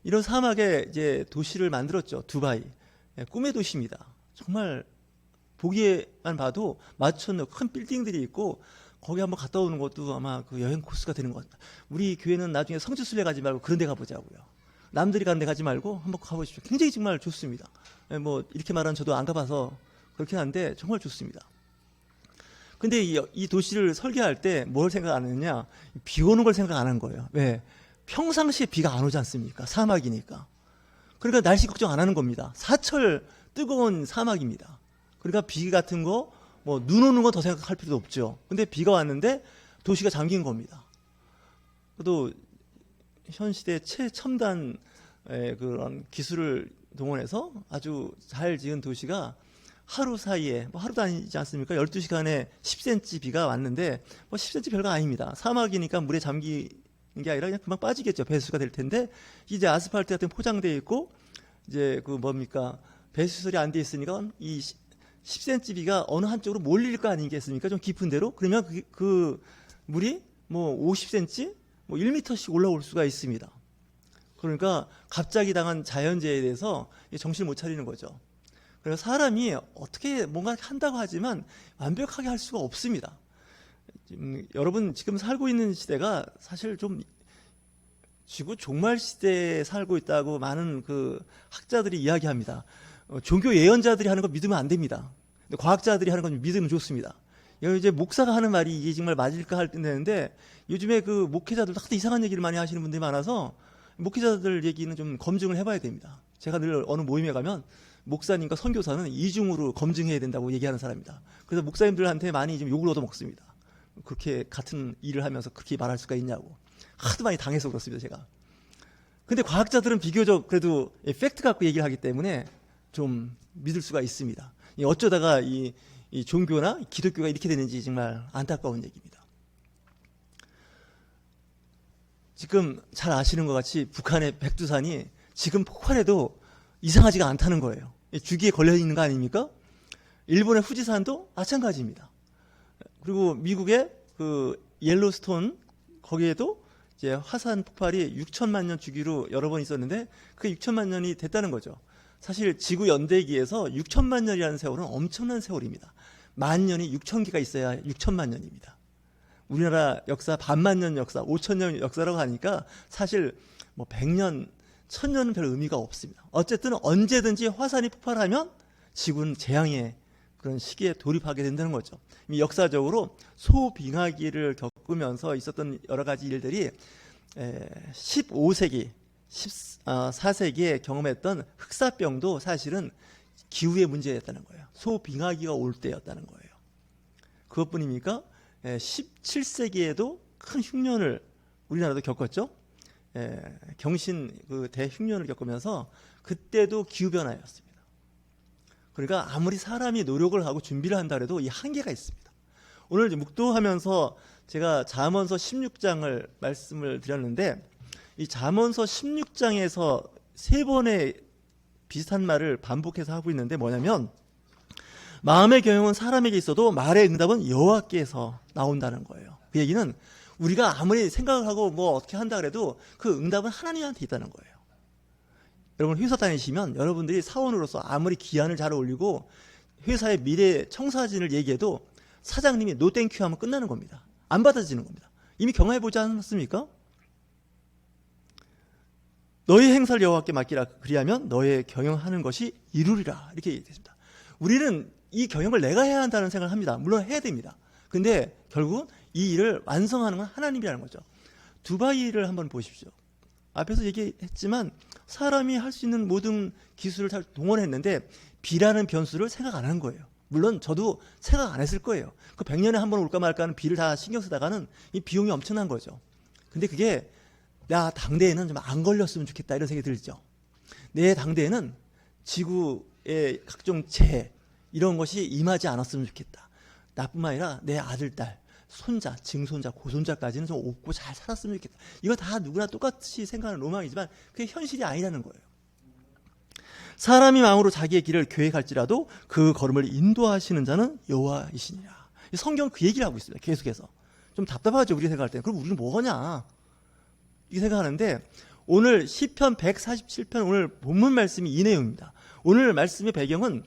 이런 사막에 이제 도시를 만들었죠. 두바이. 꿈의 도시입니다. 정말 보기에만 봐도 맞춰놓은 큰 빌딩들이 있고 거기 한번 갔다 오는 것도 아마 그 여행 코스가 되는 것 같아요. 우리 교회는 나중에 성지순례 가지 말고 그런 데 가보자고요. 남들이 가는 데 가지 말고 한번 가보십시오. 굉장히 정말 좋습니다. 뭐 이렇게 말하면 저도 안 가봐서 그렇긴 한데 정말 좋습니다. 근데 이 도시를 설계할 때 뭘 생각 안 했냐? 비 오는 걸 생각 안 한 거예요. 왜? 평상시에 비가 안 오지 않습니까? 사막이니까. 그러니까 날씨 걱정 안 하는 겁니다. 사철 뜨거운 사막입니다. 그러니까 비 같은 거, 뭐 눈 오는 거 더 생각할 필요도 없죠. 근데 비가 왔는데 도시가 잠긴 겁니다. 또 현 시대 최첨단 그런 기술을 동원해서 아주 잘 지은 도시가 하루 사이에, 뭐 하루도 아니지 않습니까? 12시간에 10cm 비가 왔는데, 뭐 10cm 별거 아닙니다. 사막이니까 물에 잠기는 게 아니라 그냥 금방 빠지겠죠. 배수가 될 텐데, 이제 아스팔트 같은 포장되어 있고, 이제 그 뭡니까? 배수설이 안 돼 있으니까 이 10cm 비가 어느 한쪽으로 몰릴 거 아니겠습니까? 좀 깊은 데로? 그러면 그 물이 뭐 50cm, 뭐 1m씩 올라올 수가 있습니다. 그러니까 갑자기 당한 자연재해에 대해서 정신을 못 차리는 거죠. 그래서 사람이 어떻게 뭔가 한다고 하지만 완벽하게 할 수가 없습니다. 여러분 지금 살고 있는 시대가 사실 좀 지구 종말 시대에 살고 있다고 많은 그 학자들이 이야기합니다. 종교 예언자들이 하는 거 믿으면 안 됩니다. 근데 과학자들이 하는 건 믿으면 좋습니다. 이제 목사가 하는 말이 이게 정말 맞을까 할 때인데 요즘에 그 목회자들도 하도 이상한 얘기를 많이 하시는 분들이 많아서 목회자들 얘기는 좀 검증을 해봐야 됩니다. 제가 늘 어느 모임에 가면 목사님과 선교사는 이중으로 검증해야 된다고 얘기하는 사람입니다. 그래서 목사님들한테 많이 좀 욕을 얻어먹습니다. 그렇게 같은 일을 하면서 그렇게 말할 수가 있냐고. 하도 많이 당해서 그렇습니다, 제가. 근데 과학자들은 비교적 그래도 팩트 갖고 얘기를 하기 때문에 좀 믿을 수가 있습니다. 어쩌다가 이 종교나 기독교가 이렇게 되는지 정말 안타까운 얘기입니다. 지금 잘 아시는 것 같이 북한의 백두산이 지금 폭발해도 이상하지가 않다는 거예요. 주기에 걸려 있는 거 아닙니까? 일본의 후지산도 마찬가지입니다. 그리고 미국의 그 옐로스톤 거기에도 이제 화산 폭발이 6천만 년 주기로 여러 번 있었는데 그게 6천만 년이 됐다는 거죠. 사실 지구 연대기에서 6천만 년이라는 세월은 엄청난 세월입니다. 만 년이 6천 개가 있어야 6천만 년입니다. 우리나라 역사 반만 년 역사, 5천 년 역사라고 하니까 사실 뭐 100년, 1000년은 별 의미가 없습니다. 어쨌든 언제든지 화산이 폭발하면 지구는 재앙의 그런 시기에 돌입하게 된다는 거죠. 역사적으로 소빙하기를 겪으면서 있었던 여러 가지 일들이 15세기, 14세기에 경험했던 흑사병도 사실은 기후의 문제였다는 거예요. 소빙하기가 올 때였다는 거예요. 그것뿐입니까? 17세기에도 큰 흉년을 우리나라도 겪었죠. 경신 그 대흉년을 겪으면서 그때도 기후변화였습니다. 그러니까 아무리 사람이 노력을 하고 준비를 한다 해도 이 한계가 있습니다. 오늘 묵도하면서 제가 잠언서 16장을 말씀을 드렸는데 이 잠언서 16장에서 3번의 비슷한 말을 반복해서 하고 있는데 뭐냐면 마음의 경영은 사람에게 있어도 말의 응답은 여호와께서 나온다는 거예요. 그 얘기는 우리가 아무리 생각을 하고 뭐 어떻게 한다 그래도 그 응답은 하나님한테 있다는 거예요. 여러분 회사 다니시면 여러분들이 사원으로서 아무리 기한을 잘 올리고 회사의 미래 청사진을 얘기해도 사장님이 노 땡큐 하면 끝나는 겁니다. 안 받아지는 겁니다. 이미 경험해보지 않았습니까? 너의 행사를 여호와께 맡기라 그리하면 너의 경영하는 것이 이루리라 이렇게 얘기했습니다. 우리는 이 경영을 내가 해야 한다는 생각을 합니다. 물론 해야 됩니다. 근데 결국은 이 일을 완성하는 건 하나님이라는 거죠. 두바이를 한번 보십시오. 앞에서 얘기했지만 사람이 할 수 있는 모든 기술을 잘 동원했는데 비라는 변수를 생각 안 한 거예요. 물론 저도 생각 안 했을 거예요. 그 100년에 한 번 올까 말까 하는 비를 다 신경 쓰다가는 이 비용이 엄청난 거죠. 근데 그게 나 당대에는 좀 안 걸렸으면 좋겠다 이런 생각이 들죠. 내 당대에는 지구의 각종 재해 이런 것이 임하지 않았으면 좋겠다. 나뿐만 아니라 내 아들, 딸, 손자, 증손자, 고손자까지는 좀 없고 잘 살았으면 좋겠다. 이거 다 누구나 똑같이 생각하는 로망이지만 그게 현실이 아니라는 거예요. 사람이 마음으로 자기의 길을 계획할지라도 그 걸음을 인도하시는 자는 여호와이시니라. 성경은 그 얘기를 하고 있습니다. 계속해서. 좀 답답하죠, 우리 생각할 때. 그럼 우리는 뭐 하냐? 이렇게 생각하는데 오늘 시편 147편 오늘 본문 말씀이 이 내용입니다. 오늘 말씀의 배경은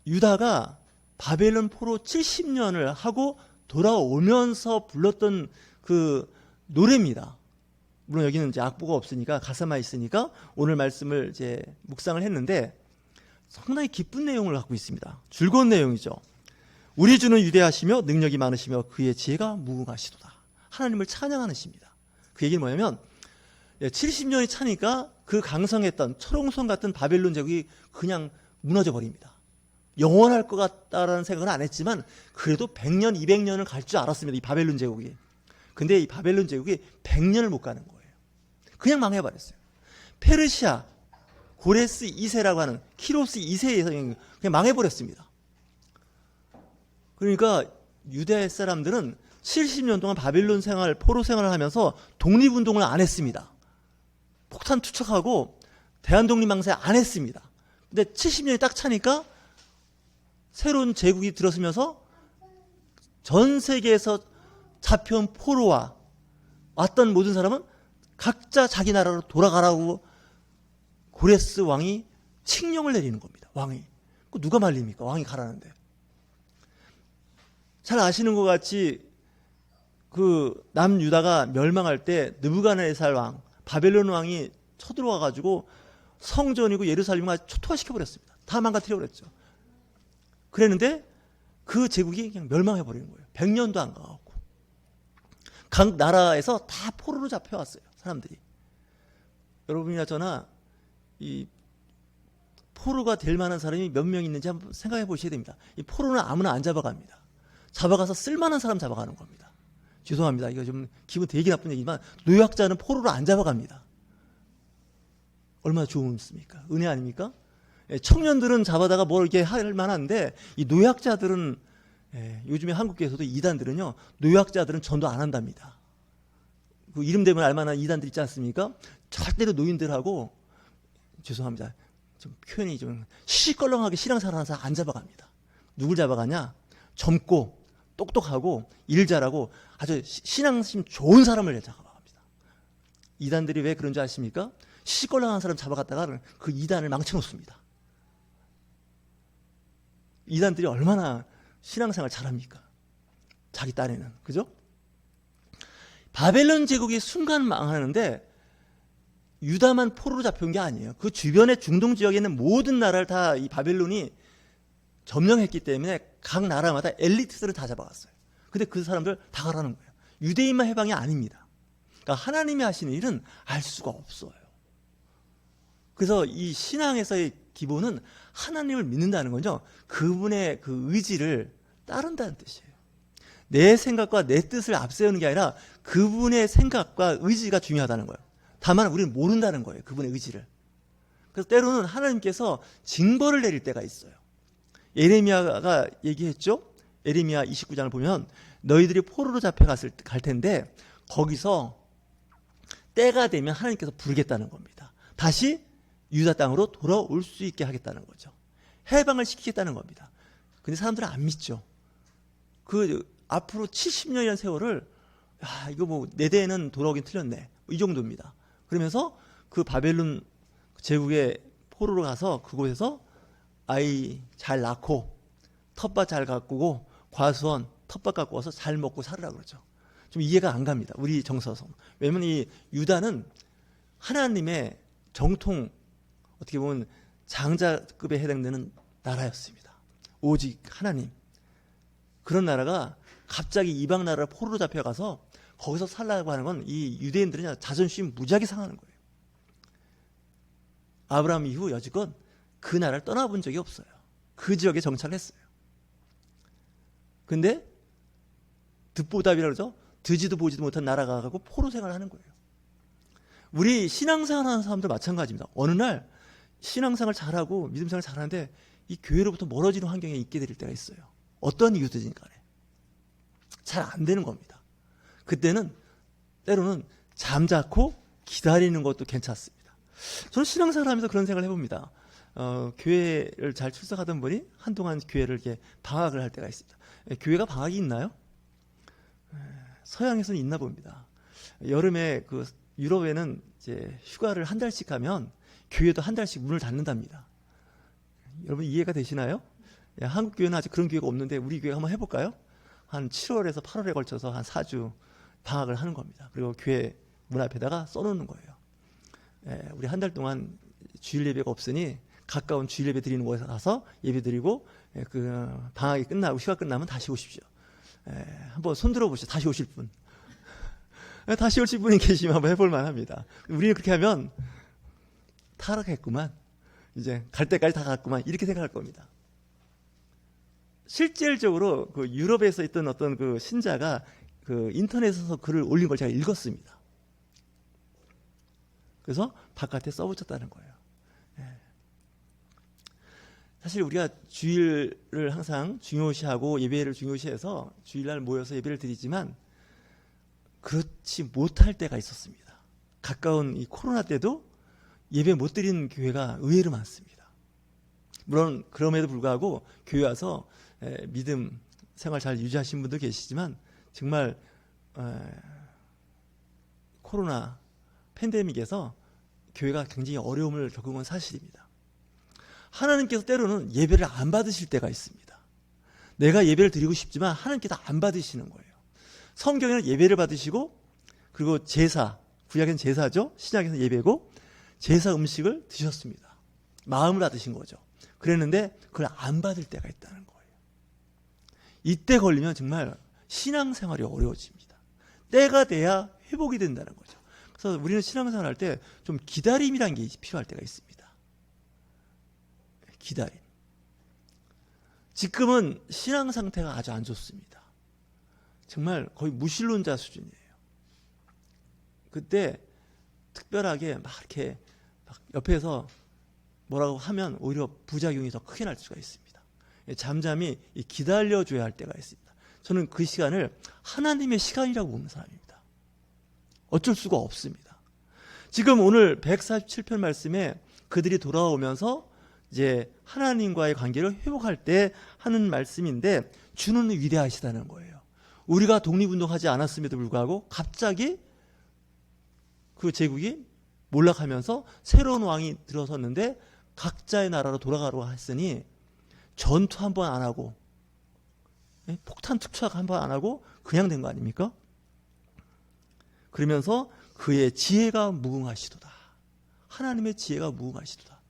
유다가 바벨론 포로 70년을 하고 돌아오면서 불렀던 그 노래입니다. 물론 여기는 이제 악보가 없으니까 가사만 있으니까 오늘 말씀을 이제 묵상을 했는데 상당히 기쁜 내용을 갖고 있습니다. 즐거운 내용이죠. 우리 주는 위대하시며 능력이 많으시며 그의 지혜가 무궁하시도다. 하나님을 찬양하는 시입니다. 그 얘기는 뭐냐면 70년이 차니까 그 강성했던 철옹성 같은 바벨론 제국이 그냥 무너져 버립니다. 영원할 것 같다라는 생각은 안 했지만 그래도 100년, 200년을 갈 줄 알았습니다. 이 바벨론 제국이. 근데 이 바벨론 제국이 100년을 못 가는 거예요. 그냥 망해버렸어요. 페르시아, 고레스 2세라고 하는 키로스 2세에서 그냥 망해버렸습니다. 그러니까 유대 사람들은 70년 동안 바벨론 생활, 포로 생활을 하면서 독립운동을 안 했습니다. 폭탄 투척하고 대한독립망사 안 했습니다. 근데 70년이 딱 차니까 새로운 제국이 들어서면서 전 세계에서 잡혀온 포로와 왔던 모든 사람은 각자 자기 나라로 돌아가라고 고레스 왕이 칙령을 내리는 겁니다. 왕이. 누가 말립니까? 왕이 가라는데. 잘 아시는 것 같이 그 남유다가 멸망할 때 느부갓네살 왕, 바벨론 왕이 쳐들어와 가지고 성전이고 예루살렘을 초토화시켜버렸습니다. 다 망가뜨려버렸죠. 그랬는데 그 제국이 그냥 멸망해버리는 거예요. 100년도 안 가고. 각 나라에서 다 포로로 잡혀왔어요. 사람들이. 여러분이나 저나 이 포로가 될 만한 사람이 몇 명 있는지 한번 생각해 보셔야 됩니다. 이 포로는 아무나 안 잡아갑니다. 잡아가서 쓸만한 사람 잡아가는 겁니다. 죄송합니다. 이거 좀 기분 되게 나쁜 얘기지만 노약자는 포로로 안 잡아갑니다. 얼마나 좋습니까? 은혜 아닙니까? 청년들은 잡아다가 뭘 이렇게 할 만한데 이 노약자들은 요즘에 한국교회에서도 이단들은요 노약자들은 전도 안 한답니다. 그 이름 되면 알만한 이단들 있지 않습니까? 절대로 노인들하고 죄송합니다. 좀 표현이 좀 시시껄렁하게 신앙생활하는 사람 안 잡아갑니다. 누굴 잡아가냐? 젊고 똑똑하고 일 잘하고 아주 신앙심 좋은 사람을 잡아갑니다. 이단들이 왜 그런 줄 아십니까? 시시껄렁한 사람 잡아갔다가 그 이단을 망쳐놓습니다. 이단들이 얼마나 신앙생활 잘합니까? 자기 딴에는. 그죠? 바벨론 제국이 순간 망하는데 유다만 포로로 잡혀온 게 아니에요. 그 주변의 중동 지역에 있는 모든 나라를 다 이 바벨론이 점령했기 때문에 각 나라마다 엘리트들을 다 잡아갔어요. 근데 그 사람들 다 가라는 거예요. 유대인만 해방이 아닙니다. 그러니까 하나님이 하시는 일은 알 수가 없어요. 그래서 이 신앙에서의 기본은 하나님을 믿는다는 거죠. 그분의 그 의지를 따른다는 뜻이에요. 내 생각과 내 뜻을 앞세우는 게 아니라 그분의 생각과 의지가 중요하다는 거예요. 다만 우리는 모른다는 거예요. 그분의 의지를. 그래서 때로는 하나님께서 징벌을 내릴 때가 있어요. 예레미야가 얘기했죠. 예레미야 29장을 보면 너희들이 포로로 갈 텐데 거기서 때가 되면 하나님께서 부르겠다는 겁니다. 다시 유다 땅으로 돌아올 수 있게 하겠다는 거죠. 해방을 시키겠다는 겁니다. 근데 사람들은 안 믿죠. 그 앞으로 70년이라는 세월을 이거 뭐 내 대에는 돌아오긴 틀렸네. 이 정도입니다. 그러면서 그 바벨론 제국의 포로로 가서 그곳에서 아이 잘 낳고 텃밭 잘 가꾸고 과수원 텃밭 갖고 와서 잘 먹고 살으라 그러죠. 좀 이해가 안 갑니다. 우리 정서서. 왜냐면 이 유다는 하나님의 정통 어떻게 보면 장자급에 해당되는 나라였습니다. 오직 하나님. 그런 나라가 갑자기 이방 나라로 포로로 잡혀가서 거기서 살라고 하는 건 이 유대인들은 자존심 무지하게 상하는 거예요. 아브라함 이후 여지껏 그 나라를 떠나본 적이 없어요. 그 지역에 정착했어요. 근데 듣보답이라고 그러죠. 듣지도 보지도 못한 나라가 가고 포로 생활하는 거예요. 우리 신앙생활 하는 사람들 마찬가지입니다. 어느 날 신앙생활 잘하고 믿음생활 잘하는데 이 교회로부터 멀어지는 환경에 있게 될 때가 있어요. 어떤 이유든지 간에. 잘 안 되는 겁니다. 그때는 때로는 잠자코 기다리는 것도 괜찮습니다. 저는 신앙생활 하면서 그런 생각을 해봅니다. 교회를 잘 출석하던 분이 한동안 교회를 이렇게 방학을 할 때가 있습니다. 교회가 방학이 있나요? 서양에서는 있나 봅니다. 여름에 그 유럽에는 이제 휴가를 한 달씩 가면 교회도 한 달씩 문을 닫는답니다. 여러분 이해가 되시나요? 야, 한국 교회는 아직 그런 교회가 없는데 우리 교회 한번 해볼까요? 한 7월에서 8월에 걸쳐서 한 4주 방학을 하는 겁니다. 그리고 교회 문 앞에다가 써놓는 거예요. 우리 한 달 동안 주일 예배가 없으니 가까운 주일 예배 드리는 곳에 가서 예배 드리고 그 방학이 끝나고 휴가 끝나면 다시 오십시오. 한번 손 들어보시죠. 다시 오실 분. 다시 오실 분이 계시면 한번 해볼 만합니다. 우리는 그렇게 하면 타락했구만. 이제 갈 때까지 다 갔구만. 이렇게 생각할 겁니다. 실질적으로 그 유럽에서 있던 어떤 그 신자가 그 인터넷에서 글을 올린 걸 제가 읽었습니다. 그래서 바깥에 써붙였다는 거예요. 사실 우리가 주일을 항상 중요시하고 예배를 중요시해서 주일날 모여서 예배를 드리지만 그렇지 못할 때가 있었습니다. 가까운 이 코로나 때도 예배 못 드리는 교회가 의외로 많습니다. 물론 그럼에도 불구하고 교회 와서 믿음 생활 잘 유지하신 분도 계시지만 정말 코로나 팬데믹에서 교회가 굉장히 어려움을 겪은 건 사실입니다. 하나님께서 때로는 예배를 안 받으실 때가 있습니다. 내가 예배를 드리고 싶지만 하나님께서 안 받으시는 거예요. 성경에는 예배를 받으시고 그리고 제사, 구약에는 제사죠. 신약에서는 예배고 제사 음식을 드셨습니다. 마음을 받으신 거죠. 그랬는데 그걸 안 받을 때가 있다는 거예요. 이때 걸리면 정말 신앙생활이 어려워집니다. 때가 돼야 회복이 된다는 거죠. 그래서 우리는 신앙생활 할 때 좀 기다림이라는 게 필요할 때가 있습니다. 기다림. 지금은 신앙 상태가 아주 안 좋습니다. 정말 거의 무신론자 수준이에요. 그때 특별하게 막 이렇게 막 옆에서 뭐라고 하면 오히려 부작용이 더 크게 날 수가 있습니다. 잠잠히 기다려줘야 할 때가 있습니다. 저는 그 시간을 하나님의 시간이라고 보는 사람입니다. 어쩔 수가 없습니다. 지금 오늘 147편 말씀에 그들이 돌아오면서 이제 하나님과의 관계를 회복할 때 하는 말씀인데 주는 위대하시다는 거예요. 우리가 독립운동하지 않았음에도 불구하고 갑자기 그 제국이 몰락하면서 새로운 왕이 들어섰는데 각자의 나라로 돌아가라고 했으니 전투 한 번 안 하고 폭탄 투척 한 번 안 하고 그냥 된 거 아닙니까? 그러면서 그의 지혜가 무궁하시도다. 하나님의 지혜가 무궁하시도다.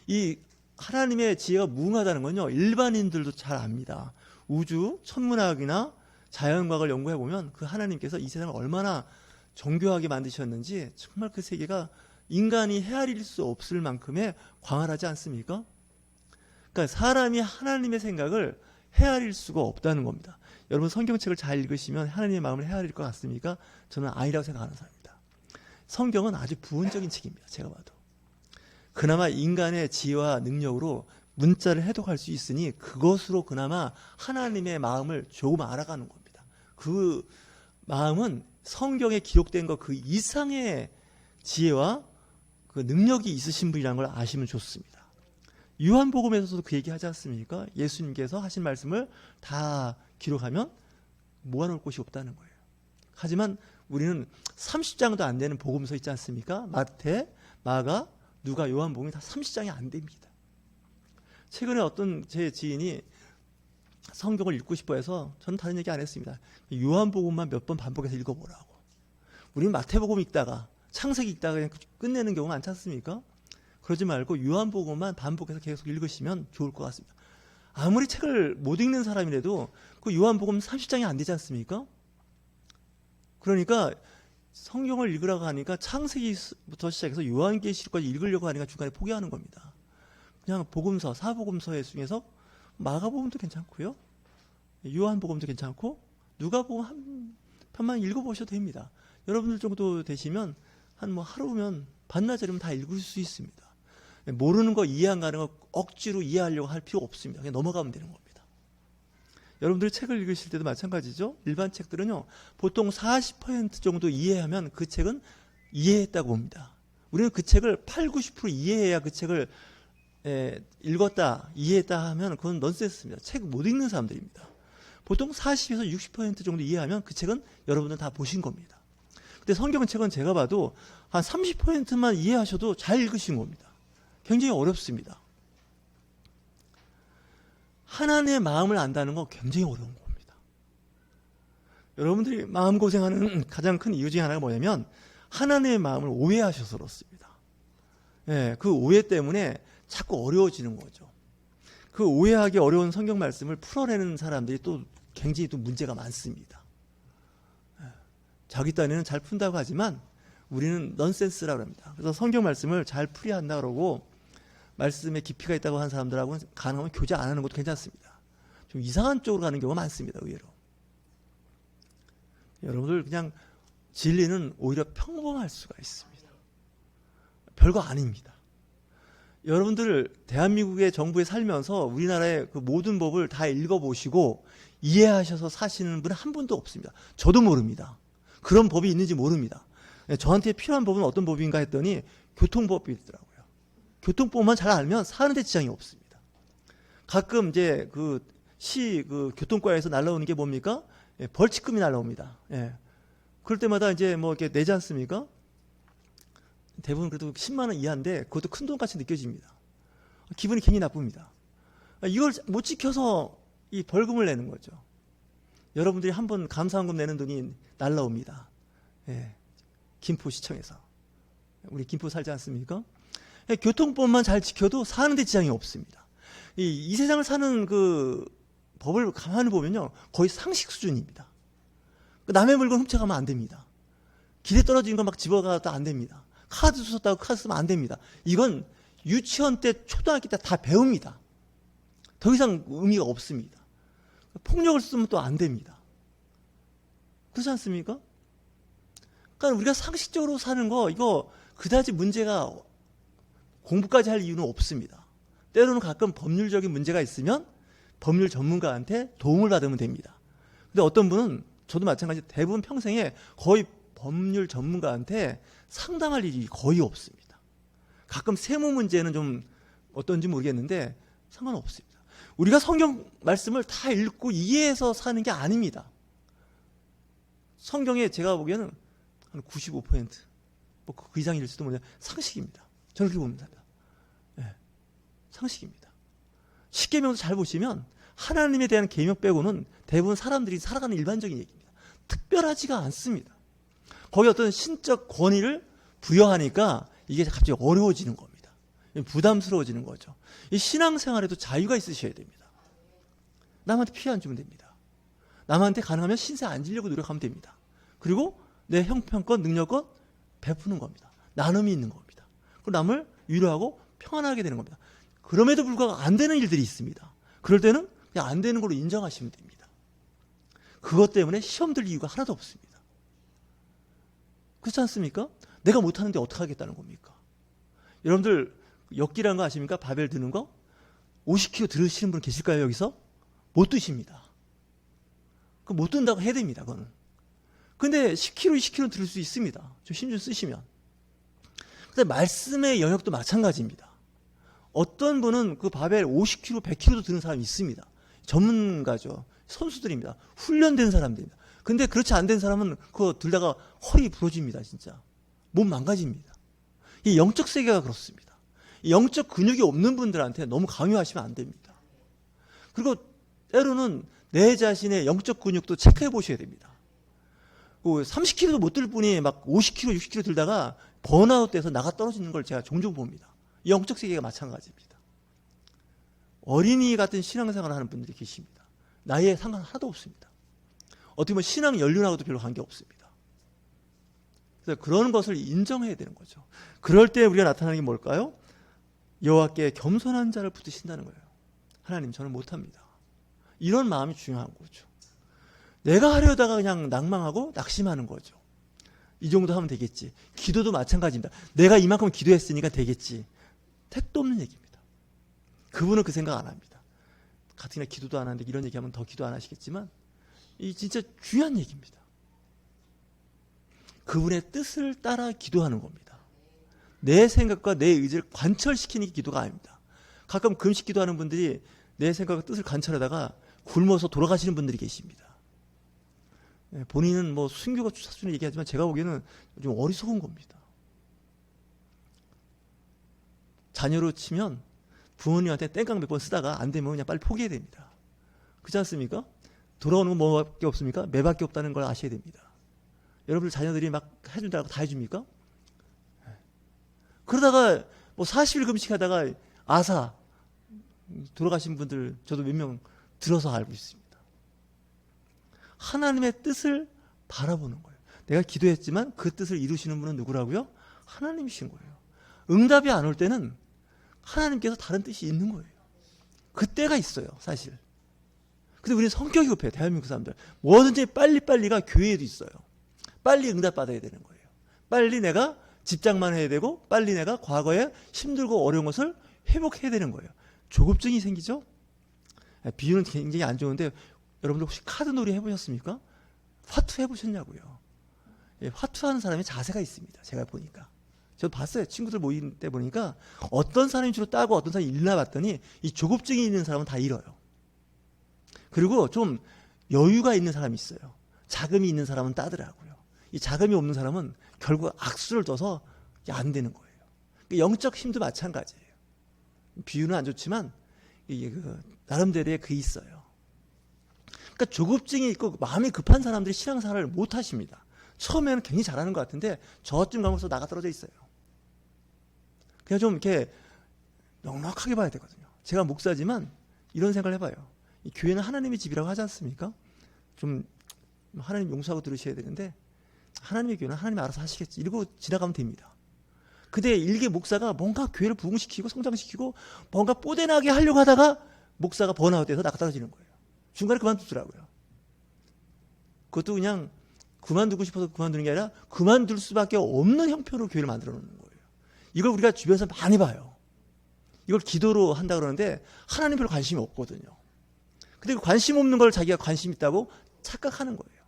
이 하나님의 지혜가 무궁하다는 건요, 일반인들도 잘 압니다. 우주, 천문학이나 자연과학을 연구해 보면 그 하나님께서 이 세상을 얼마나 정교하게 만드셨는지 정말 그 세계가 인간이 헤아릴 수 없을 만큼의 광활하지 않습니까? 그러니까 사람이 하나님의 생각을 헤아릴 수가 없다는 겁니다. 여러분 성경책을 잘 읽으시면 하나님의 마음을 헤아릴 것 같습니까? 저는 아니라고 생각하는 사람입니다. 성경은 아주 부분적인 책입니다. 제가 봐도. 그나마 인간의 지혜와 능력으로 문자를 해독할 수 있으니 그것으로 그나마 하나님의 마음을 조금 알아가는 겁니다. 그 마음은 성경에 기록된 것 그 이상의 지혜와 그 능력이 있으신 분이라는 걸 아시면 좋습니다. 요한복음에서도 그 얘기 하지 않습니까? 예수님께서 하신 말씀을 다 기록하면 모아놓을 곳이 없다는 거예요. 하지만 우리는 30장도 안 되는 복음서 있지 않습니까? 마태, 마가, 누가, 요한복음이 다 30장이 안 됩니다. 최근에 어떤 제 지인이 성경을 읽고 싶어 해서 저는 다른 얘기 안 했습니다. 요한복음만 몇 번 반복해서 읽어보라고. 우리는 마태복음 읽다가 창세기 읽다가 그냥 끝내는 경우가 많지 않습니까? 그러지 말고 요한복음만 반복해서 계속 읽으시면 좋을 것 같습니다. 아무리 책을 못 읽는 사람이라도 그 요한복음 30장이 안 되지 않습니까? 그러니까 성경을 읽으라고 하니까 창세기부터 시작해서 요한계시록까지 읽으려고 하니까 중간에 포기하는 겁니다. 그냥 복음서, 사복음서 중에서 마가복음도 괜찮고요. 요한복음도 괜찮고 누가복음 한 편만 읽어보셔도 됩니다. 여러분들 정도 되시면 한 하루면 반나절이면 다 읽을 수 있습니다. 모르는 거 이해 안 가는 거 억지로 이해하려고 할 필요 없습니다. 그냥 넘어가면 되는 겁니다. 여러분들이 책을 읽으실 때도 마찬가지죠. 일반 책들은요, 보통 40% 정도 이해하면 그 책은 이해했다고 봅니다. 우리는 그 책을 8, 90% 이해해야 그 책을 읽었다, 이해했다 하면 그건 넌센스입니다. 책 못 읽는 사람들입니다. 보통 40에서 60% 정도 이해하면 그 책은 여러분들 다 보신 겁니다. 근데 성경책은 제가 봐도 한 30%만 이해하셔도 잘 읽으신 겁니다. 굉장히 어렵습니다. 하나님의 마음을 안다는 건 굉장히 어려운 겁니다. 여러분들이 마음고생하는 가장 큰 이유 중에 하나가 뭐냐면 하나님의 마음을 오해하셔서 그렇습니다. 예, 그 오해 때문에 자꾸 어려워지는 거죠. 그 오해하기 어려운 성경 말씀을 풀어내는 사람들이 또 굉장히 또 문제가 많습니다. 예, 자기 딴에는 잘 푼다고 하지만 우리는 넌센스라고 합니다. 그래서 성경 말씀을 잘 풀이야 한다 그러고 말씀에 깊이가 있다고 하는 사람들하고는 가능하면 교제 안 하는 것도 괜찮습니다. 좀 이상한 쪽으로 가는 경우가 많습니다. 의외로. 여러분들 그냥 진리는 오히려 평범할 수가 있습니다. 별거 아닙니다. 여러분들 대한민국의 정부에 살면서 우리나라의 그 모든 법을 다 읽어보시고 이해하셔서 사시는 분 한 분도 없습니다. 저도 모릅니다. 그런 법이 있는지 모릅니다. 저한테 필요한 법은 어떤 법인가 했더니 교통법이 있더라고요. 교통법만 잘 알면 사는데 지장이 없습니다. 가끔 이제 그 교통과에서 날라오는 게 뭡니까? 예, 벌칙금이 날라옵니다. 예. 그럴 때마다 이제 뭐 이렇게 내지 않습니까? 대부분 그래도 10만 원 이하인데 그것도 큰 돈같이 느껴집니다. 기분이 굉장히 나쁩니다. 이걸 못 지켜서 이 벌금을 내는 거죠. 여러분들이 한번 감사원금 내는 돈이 날라옵니다. 예. 김포시청에서. 우리 김포 살지 않습니까? 예, 교통법만 잘 지켜도 사는데 지장이 없습니다. 이 세상을 사는 그 법을 가만히 보면요. 거의 상식 수준입니다. 남의 물건 훔쳐가면 안 됩니다. 길에 떨어진 거 막 집어가도 안 됩니다. 카드 주웠다고 카드 쓰면 안 됩니다. 이건 유치원 때 초등학교 때 다 배웁니다. 더 이상 의미가 없습니다. 폭력을 쓰면 또 안 됩니다. 그렇지 않습니까? 그러니까 우리가 상식적으로 사는 거 이거 그다지 문제가 공부까지 할 이유는 없습니다. 때로는 가끔 법률적인 문제가 있으면 법률 전문가한테 도움을 받으면 됩니다. 근데 어떤 분은 저도 마찬가지 대부분 평생에 거의 법률 전문가한테 상담할 일이 거의 없습니다. 가끔 세무 문제는 좀 어떤지 모르겠는데 상관없습니다. 우리가 성경 말씀을 다 읽고 이해해서 사는 게 아닙니다. 성경에 제가 보기에는 한 95%, 뭐 그 이상일지도 모르겠는데 상식입니다. 저는 그렇게 봅니다. 네, 상식입니다. 십계명도 잘 보시면 하나님에 대한 계명 빼고는 대부분 사람들이 살아가는 일반적인 얘기입니다. 특별하지가 않습니다. 거기 어떤 신적 권위를 부여하니까 이게 갑자기 어려워지는 겁니다. 부담스러워지는 거죠. 이 신앙생활에도 자유가 있으셔야 됩니다. 남한테 피해 안 주면 됩니다. 남한테 가능하면 신세 안 지려고 노력하면 됩니다. 그리고 내 형편권, 능력권 베푸는 겁니다. 나눔이 있는 겁니다. 그리고 남을 위로하고 평안하게 되는 겁니다. 그럼에도 불구하고 안 되는 일들이 있습니다. 그럴 때는 그냥 안 되는 걸로 인정하시면 됩니다. 그것 때문에 시험 들 이유가 하나도 없습니다. 그렇지 않습니까? 내가 못하는데 어떻게 하겠다는 겁니까? 여러분들 엿기라는 거 아십니까? 바벨 드는 거? 50kg 들으시는 분 계실까요? 여기서? 못 드십니다. 그 못 든다고 해야 됩니다. 그거는. 근데 10kg, 20kg 들을 수 있습니다. 좀 힘 좀 쓰시면. 근데 말씀의 영역도 마찬가지입니다. 어떤 분은 그 바벨 50kg, 100kg도 드는 사람이 있습니다. 전문가죠. 선수들입니다. 훈련된 사람들입니다. 근데 그렇지 안 된 사람은 그거 들다가 허리 부러집니다. 진짜. 몸 망가집니다. 이 영적 세계가 그렇습니다. 이 영적 근육이 없는 분들한테 너무 강요하시면 안 됩니다. 그리고 때로는 내 자신의 영적 근육도 체크해 보셔야 됩니다. 30kg도 못 들 분이 막 50kg, 60kg 들다가 번아웃 돼서 나가 떨어지는 걸 제가 종종 봅니다. 영적 세계가 마찬가지입니다. 어린이 같은 신앙생활을 하는 분들이 계십니다. 나이에 상관 하나도 없습니다. 어떻게 보면 신앙 연륜하고도 별로 관계없습니다. 그래서 그런 것을 인정해야 되는 거죠. 그럴 때 우리가 나타나는 게 뭘까요? 여호와께 겸손한 자를 붙드신다는 거예요. 하나님 저는 못합니다. 이런 마음이 중요한 거죠. 내가 하려다가 그냥 낭망하고 낙심하는 거죠. 이 정도 하면 되겠지. 기도도 마찬가지입니다. 내가 이만큼 기도했으니까 되겠지. 택도 없는 얘기입니다. 그분은 그 생각 안 합니다. 같은 날 기도도 안 하는데 이런 얘기하면 더 기도 안 하시겠지만 이 진짜 중요한 얘기입니다. 그분의 뜻을 따라 기도하는 겁니다. 내 생각과 내 의지를 관철시키는 게 기도가 아닙니다. 가끔 금식 기도하는 분들이 내 생각과 뜻을 관철하다가 굶어서 돌아가시는 분들이 계십니다. 본인은 뭐 순교가 사순을 얘기하지만 제가 보기에는 좀 어리석은 겁니다. 자녀로 치면 부모님한테 땡깡 몇 번 쓰다가 안 되면 그냥 빨리 포기해야 됩니다. 그렇지 않습니까? 돌아오는 건 뭐밖에 없습니까? 매밖에 없다는 걸 아셔야 됩니다. 여러분들 자녀들이 막 해준다고 다 해줍니까? 그러다가 뭐 40일 금식하다가 아사 돌아가신 분들 저도 몇 명 들어서 알고 있습니다. 하나님의 뜻을 바라보는 거예요. 내가 기도했지만 그 뜻을 이루시는 분은 누구라고요? 하나님이신 거예요. 응답이 안 올 때는 하나님께서 다른 뜻이 있는 거예요. 그때가 있어요, 사실. 근데 우리는 성격이 급해요, 대한민국 사람들. 뭐든지 빨리빨리가 교회에도 있어요. 빨리 응답받아야 되는 거예요. 빨리 내가 집장만 해야 되고 빨리 내가 과거에 힘들고 어려운 것을 회복해야 되는 거예요. 조급증이 생기죠? 비유는 굉장히 안 좋은데 여러분들 혹시 카드 놀이 해보셨습니까? 화투 해보셨냐고요. 화투하는 사람의 자세가 있습니다. 제가 보니까. 저도 봤어요. 친구들 모임 때 보니까 어떤 사람이 주로 따고 어떤 사람이 잃나 봤더니 이 조급증이 있는 사람은 다 잃어요. 그리고 좀 여유가 있는 사람이 있어요. 자금이 있는 사람은 따더라고요. 이 자금이 없는 사람은 결국 악수를 떠서 안 되는 거예요. 영적 힘도 마찬가지예요. 비유는 안 좋지만 이게 나름대로의 그 있어요. 그러니까 조급증이 있고 마음이 급한 사람들이 신앙생활을 못 하십니다. 처음에는 굉장히 잘하는 것 같은데 저쯤 가면서 나가 떨어져 있어요. 그냥 좀 이렇게 넉넉하게 봐야 되거든요. 제가 목사지만 이런 생각을 해봐요. 이 교회는 하나님의 집이라고 하지 않습니까? 좀 하나님 용서하고 들으셔야 되는데 하나님의 교회는 하나님이 알아서 하시겠지 이러고 지나가면 됩니다. 근데 일개 목사가 뭔가 교회를 부흥시키고 성장시키고 뭔가 뽀대나게 하려고 하다가 목사가 번아웃돼서 나가 떨어지는 거예요. 중간에 그만두더라고요. 그것도 그냥 그만두고 싶어서 그만두는 게 아니라 그만둘 수밖에 없는 형편으로 교회를 만들어 놓는 거예요. 이걸 우리가 주변에서 많이 봐요. 이걸 기도로 한다 그러는데 하나님 별로 관심이 없거든요. 근데 그 관심 없는 걸 자기가 관심 있다고 착각하는 거예요.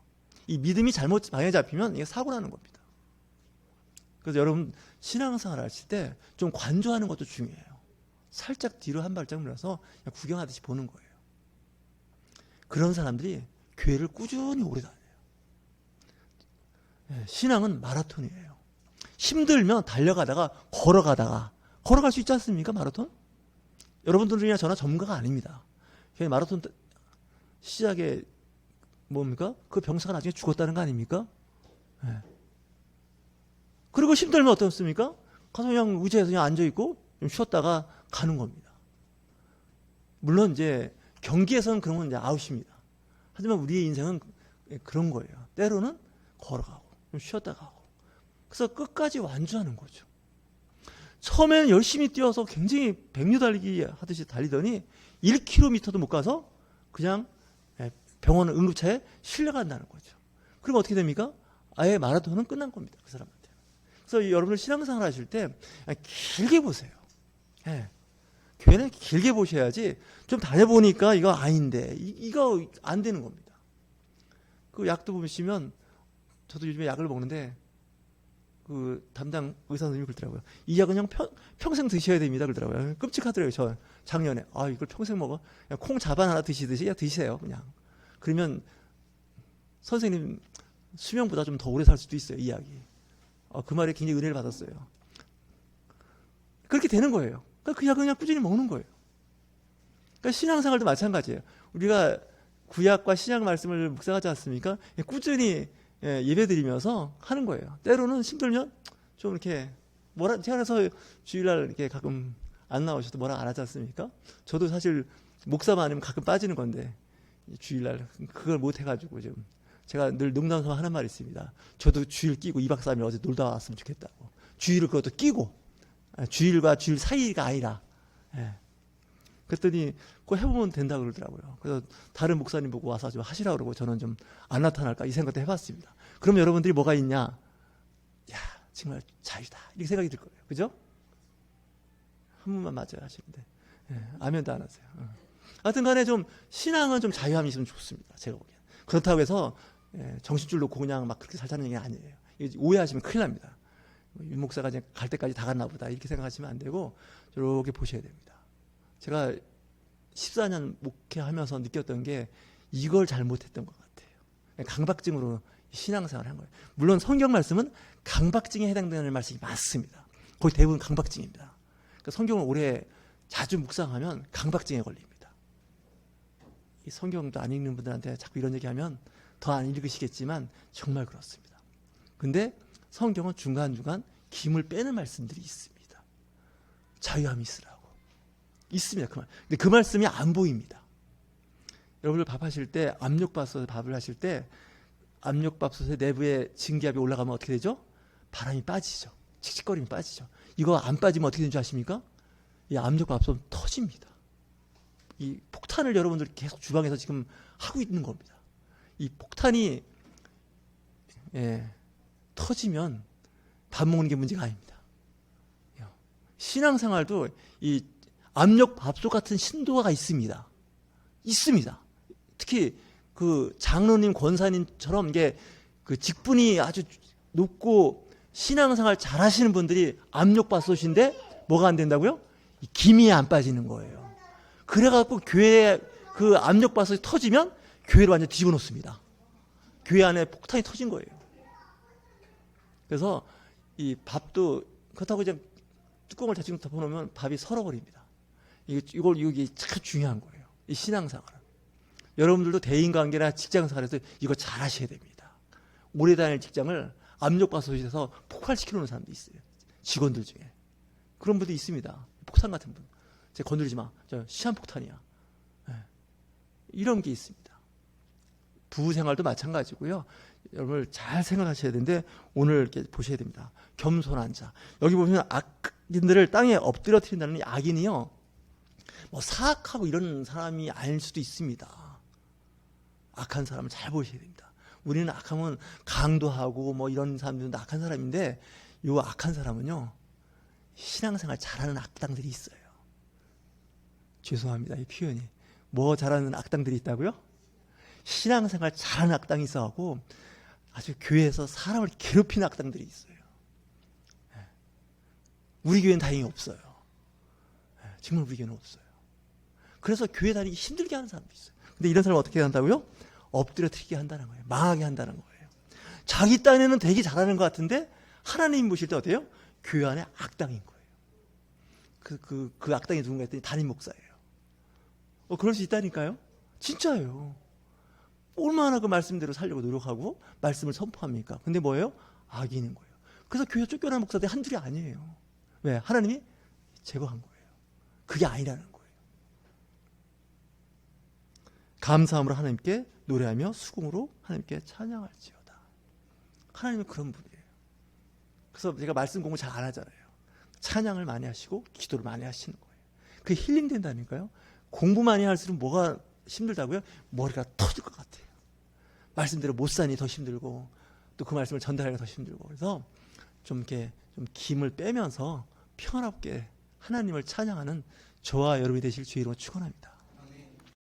이 믿음이 잘못 방향 잡히면 이게 사고 나는 겁니다. 그래서 여러분 신앙생활 하실 때 좀 관조하는 것도 중요해요. 살짝 뒤로 한 발짝 물러서 그냥 구경하듯이 보는 거예요. 그런 사람들이 교회를 꾸준히 오래 다녀요. 신앙은 마라톤이에요. 힘들면 달려가다가 걸어갈 수 있지 않습니까? 마라톤? 여러분들이나 저나 전문가가 아닙니다. 마라톤 시작에 뭡니까? 그 병사가 나중에 죽었다는 거 아닙니까? 네. 그리고 힘들면 어떻습니까? 가서 그냥 의자에서 그냥 앉아있고 좀 쉬었다가 가는 겁니다. 물론 이제 경기에서는 그런 건 이제 아웃입니다. 하지만 우리의 인생은 그런 거예요. 때로는 걸어가고 좀 쉬었다 가고. 그래서 끝까지 완주하는 거죠. 처음에는 열심히 뛰어서 굉장히 백류 달리기 하듯이 달리더니 1km도 못 가서 그냥 병원 응급차에 실려간다는 거죠. 그럼 어떻게 됩니까? 아예 마라톤은 끝난 겁니다. 그 사람한테. 그래서 여러분들 신앙생활 하실 때 길게 보세요. 교회는 길게 보셔야지 좀 다녀보니까 이거 아닌데 이거 안 되는 겁니다. 그 약도 보시면 저도 요즘에 약을 먹는데 그 담당 의사 선생님이 그러더라고요. 이 약은 그냥 평생 드셔야 됩니다. 그러더라고요. 끔찍하더라고요. 저 작년에 이걸 평생 먹어? 그냥 콩 자반 하나 드시듯이 그냥 드세요. 그냥. 그러면 선생님 수명보다 좀 더 오래 살 수도 있어요. 이 약이. 그 말에 굉장히 은혜를 받았어요. 그렇게 되는 거예요. 그러니까 그 약을 그냥 꾸준히 먹는 거예요. 그러니까 신앙생활도 마찬가지예요. 우리가 구약과 신약 말씀을 묵상하지 않습니까? 꾸준히 예배드리면서 하는 거예요. 때로는 힘들면 좀 이렇게 태어나서 주일날 이렇게 가끔 안 나오셔도 뭐라 안 하지 않습니까? 저도 사실 목사만 아니면 가끔 빠지는 건데 주일날 그걸 못 해가지고 지금 제가 늘 농담삼아 하는 말이 있습니다. 저도 주일 끼고 2박 3일 어제 놀다 왔으면 좋겠다고. 주일을 그것도 끼고 주일과 주일 사이가 아니라. 그랬더니 그거 해보면 된다고 그러더라고요. 그래서 다른 목사님 보고 와서 좀 하시라고 그러고 저는 좀 안 나타날까 이 생각도 해봤습니다. 그럼 여러분들이 뭐가 있냐? 야 정말 자유다 이렇게 생각이 들 거예요. 그죠? 한 분만 맞아요 하시는데 아멘도 안 하세요. 하여튼 간에 좀 신앙은 좀 자유함이 있으면 좋습니다. 제가 보기엔. 그렇다고 해서 정신줄 놓고 그냥 막 그렇게 살자는 얘기는 아니에요. 오해하시면 큰일 납니다. 윤 목사가 이제 갈 때까지 다 갔나 보다 이렇게 생각하시면 안 되고 이렇게 보셔야 됩니다. 제가 14년 목회하면서 느꼈던 게 이걸 잘못했던 것 같아요. 강박증으로 신앙생활을 한 거예요. 물론 성경 말씀은 강박증에 해당되는 말씀이 많습니다. 거의 대부분 강박증입니다. 그러니까 성경을 오래 자주 묵상하면 강박증에 걸립니다. 이 성경도 안 읽는 분들한테 자꾸 이런 얘기하면 더 안 읽으시겠지만 정말 그렇습니다. 근데 성경은 중간중간 김을 빼는 말씀들이 있습니다. 자유함이 있으라고. 있습니다. 그 말. 근데 그 말씀이 안 보입니다. 여러분들 밥하실 때 압력밥솥에 밥을 하실 때 압력밥솥의 내부에 증기압이 올라가면 어떻게 되죠? 바람이 빠지죠. 칙칙거림이 빠지죠. 이거 안 빠지면 어떻게 되는 줄 아십니까? 이 압력밥솥은 터집니다. 이 폭탄을 여러분들 계속 주방에서 지금 하고 있는 겁니다. 이 폭탄이 터지면 밥 먹는 게 문제가 아닙니다. 신앙생활도 이 압력밥솥 같은 신도가 있습니다. 있습니다. 특히 그 장로님, 권사님처럼 이게 그 직분이 아주 높고 신앙생활 잘 하시는 분들이 압력밥솥인데 뭐가 안 된다고요? 이 김이 안 빠지는 거예요. 그래갖고 교회 그 압력밥솥이 터지면 교회를 완전 뒤집어 놓습니다. 교회 안에 폭탄이 터진 거예요. 그래서 이 밥도 그렇다고 그냥 뚜껑을 대충 덮어놓으면 밥이 설어버립니다. 이게 참 중요한 거예요. 이 신앙생활은. 여러분들도 대인관계나 직장생활에서 이거 잘 하셔야 됩니다. 오래 다닐 직장을 압력밥솥에서 폭발시켜 놓는 사람도 있어요. 직원들 중에. 그런 분도 있습니다. 폭탄 같은 분. 제가 건드리지 마. 저 시한폭탄이야. 이런 게 있습니다. 부부생활도 마찬가지고요. 여러분 잘 생각하셔야 되는데 오늘 이렇게 보셔야 됩니다. 겸손한 자. 여기 보시면 악인들을 땅에 엎드려뜨린다는 이 악인이요. 뭐 사악하고 이런 사람이 아닐 수도 있습니다. 악한 사람을 잘 보셔야 됩니다. 우리는 악하면 강도하고 뭐 이런 사람들은 악한 사람인데 이 악한 사람은요. 신앙생활 잘하는 악당들이 있어요. 죄송합니다. 이 표현이. 뭐 잘하는 악당들이 있다고요? 신앙생활 잘하는 악당이 있어갖고 아주 교회에서 사람을 괴롭히는 악당들이 있어요. 우리 교회는 다행히 없어요. 정말 우리 교회는 없어요. 그래서 교회 다니기 힘들게 하는 사람도 있어요. 근데 이런 사람을 어떻게 한다고요? 엎드려뜨리게 한다는 거예요. 망하게 한다는 거예요. 자기 딴에는 되게 잘하는 것 같은데 하나님 보실 때 어때요? 교회 안에 악당인 거예요. 그 악당이 누군가 했더니 담임 목사예요. 그럴 수 있다니까요. 진짜예요. 얼마나 그 말씀대로 살려고 노력하고 말씀을 선포합니까? 근데 뭐예요? 악인인 거예요. 그래서 교회 쫓겨난 목사들이 한둘이 아니에요. 왜? 하나님이 제거한 거예요. 그게 아니라는 거예요. 감사함으로 하나님께 노래하며 수궁으로 하나님께 찬양할지어다. 하나님은 그런 분이에요. 그래서 제가 말씀 공부 잘 안 하잖아요. 찬양을 많이 하시고 기도를 많이 하시는 거예요. 그게 힐링 된다니까요. 공부 많이 할수록 뭐가 힘들다고요? 머리가 터질 것 같아요. 말씀대로 못 사니 더 힘들고 또 그 말씀을 전달하기가 더 힘들고 그래서 좀 이렇게 좀 김을 빼면서 평안하게 하나님을 찬양하는 저와 여러분이 되실 주의 이름으로 축원합니다.